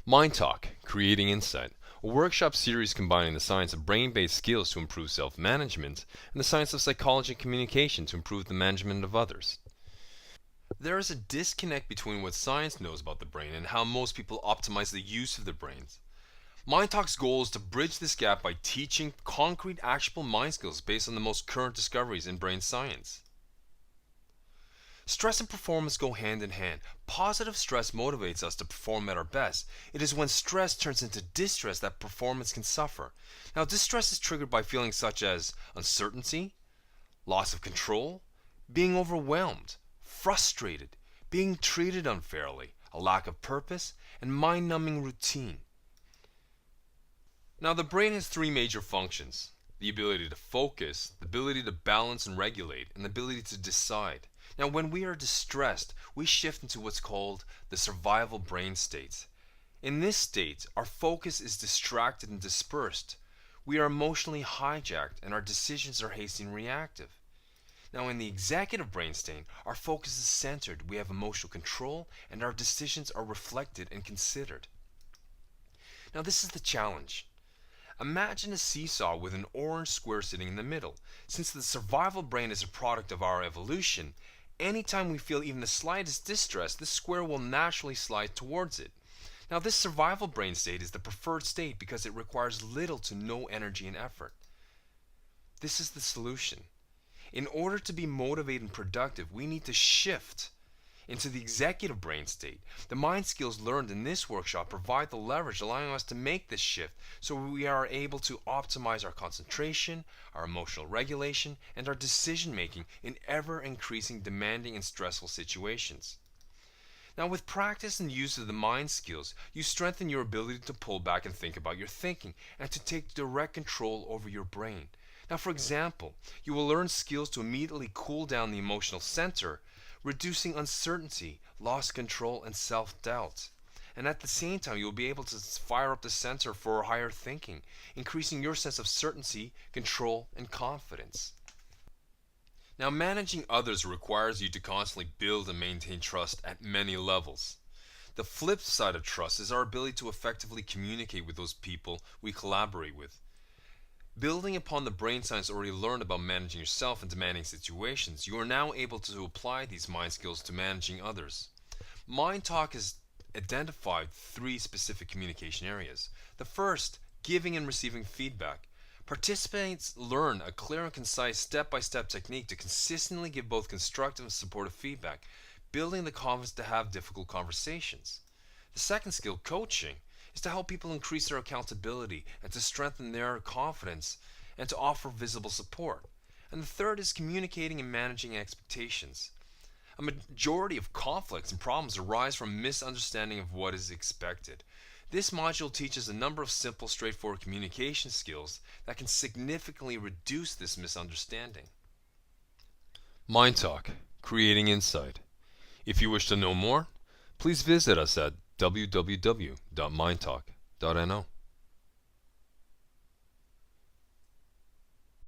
Mind Talk, Creating Insight, a workshop series combining the science of brain-based skills to improve self-management and the science of psychology and communication to improve the management of others. There is a disconnect between what science knows about the brain and how most people optimize the use of their brains. Mind Talk's goal is to bridge this gap by teaching concrete, actionable mind skills based on the most current discoveries in brain science. Stress and performance go hand in hand. Positive stress motivates us to perform at our best. It is when stress turns into distress that performance can suffer. Now, distress is triggered by feelings such as uncertainty, loss of control, being overwhelmed, frustrated, being treated unfairly, a lack of purpose, and mind-numbing routine. Now, the brain has three major functions: the ability to focus, the ability to balance and regulate, and the ability to decide. Now, when we are distressed, we shift into what's called the survival brain state. In this state, our focus is distracted and dispersed. We are emotionally hijacked, and our decisions are hasty and reactive. Now, in the executive brain state, our focus is centered, we have emotional control, and our decisions are reflected and considered. Now, this is the challenge. Imagine a seesaw with an orange square sitting in the middle. Since the survival brain is a product of our evolution, anytime we feel even the slightest distress, this square will naturally slide towards it. Now, this survival brain state is the preferred state because it requires little to no energy and effort. This is the solution. In order to be motivated and productive, we need to shift into the executive brain state. The mind skills learned in this workshop provide the leverage allowing us to make this shift so we are able to optimize our concentration, our emotional regulation, and our decision making in ever increasing demanding and stressful situations. Now, with practice and use of the mind skills, you strengthen your ability to pull back and think about your thinking and to take direct control over your brain. Now, for example, you will learn skills to immediately cool down the emotional center, reducing uncertainty, lost control, and self-doubt. And at the same time, you'll be able to fire up the center for higher thinking, increasing your sense of certainty, control, and confidence. Now, managing others requires you to constantly build and maintain trust at many levels. The flip side of trust is our ability to effectively communicate with those people we collaborate with. Building upon the brain science already learned about managing yourself in demanding situations, you are now able to apply these mind skills to managing others. Mind Talk has identified three specific communication areas. The first, giving and receiving feedback. Participants learn a clear and concise step-by-step technique to consistently give both constructive and supportive feedback, building the confidence to have difficult conversations. The second skill, coaching, is to help people increase their accountability and to strengthen their confidence and to offer visible support. And the third is communicating and managing expectations. A majority of conflicts and problems arise from misunderstanding of what is expected. This module teaches a number of simple, straightforward communication skills that can significantly reduce this misunderstanding. Mind Talk, Creating Insight. If you wish to know more, please visit us at www.mindtalk.no.